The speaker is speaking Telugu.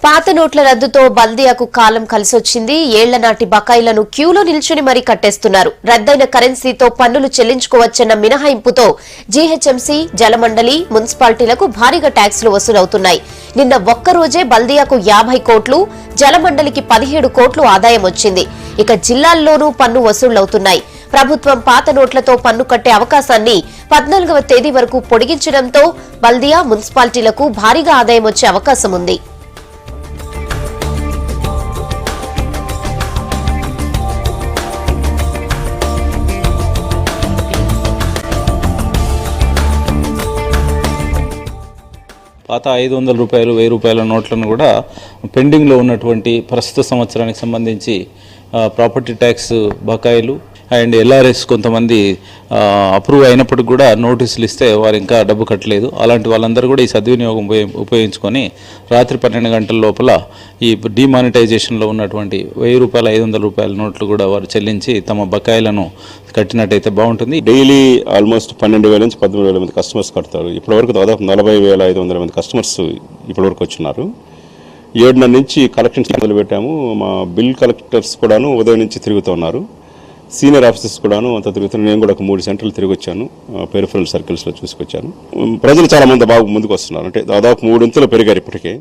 పాత నోట్ల రద్దుతో బల్దియాకు కాలం కలిసొచ్చింది. ఏళ్ల నాటి బకాయిలను క్యూలో నిల్చుని మరీ కట్టేస్తున్నారు. రద్దయిన కరెన్సీతో పన్నులు చెల్లించుకోవచ్చన్న మినహాయింపుతో జీహెచ్ఎంసీ, జలమండలి, మున్సిపాలిటీలకు భారీగా ట్యాక్సులు వసూలవుతున్నాయి. నిన్న ఒక్కరోజే బల్దియాకు 50 కోట్లు, జలమండలికి 17 కోట్లు ఆదాయం వచ్చింది. ఇక జిల్లాల్లోనూ పన్ను వసూళ్లవుతున్నాయి. ప్రభుత్వం పాత నోట్లతో పన్ను కట్టే అవకాశాన్ని 14వ తేదీ వరకు పొడిగించడంతో బల్దియా, మున్సిపాలిటీలకు భారీగా ఆదాయం వచ్చే అవకాశం ఉంది. పాత 500 రూపాయలు, 1000 రూపాయల నోట్లను కూడా పెండింగ్లో ఉన్నటువంటి ప్రస్తుత సంవత్సరానికి సంబంధించి ప్రాపర్టీ ట్యాక్స్ బకాయిలు అండ్ ఎల్ఆర్ఎస్ కొంతమంది అప్రూవ్ అయినప్పటికి కూడా నోటీసులు ఇస్తే వారు ఇంకా డబ్బు కట్టలేదు. అలాంటి వాళ్ళందరూ కూడా ఈ సద్వినియోగం ఉపయోగించుకొని రాత్రి 12 గంటల లోపల ఈ డిమానిటైజేషన్లో ఉన్నటువంటి 1000 రూపాయల, 500 రూపాయల నోట్లు కూడా వారు చెల్లించి తమ బకాయిలను కట్టినట్టయితే బాగుంటుంది. డైలీ ఆల్మోస్ట్ 12,000 నుంచి 13,000 మంది కస్టమర్స్ కడతారు. ఇప్పటివరకు దాదాపు 40,500 మంది కస్టమర్స్ ఇప్పటివరకు వచ్చినారు. 7:30 నుంచి కలెక్షన్స్ మొదలు పెట్టాము. మా బిల్ కలెక్టర్స్ కూడాను ఉదయం నుంచి తిరుగుతూ ఉన్నారు. సీనియర్ ఆఫీసర్స్ కూడాను అంత తిరుగుతున్నారు. నేను కూడా ఒక 3 సెంటర్లు తిరిగి వచ్చాను. పెరిఫరల్ సర్కిల్స్లో చూసుకొచ్చాను. ప్రజలు చాలా మంది బాగా ముందుకు వస్తున్నారు. అంటే దాదాపు 3 ఇంతలు పెరిగారు ఇప్పటికే.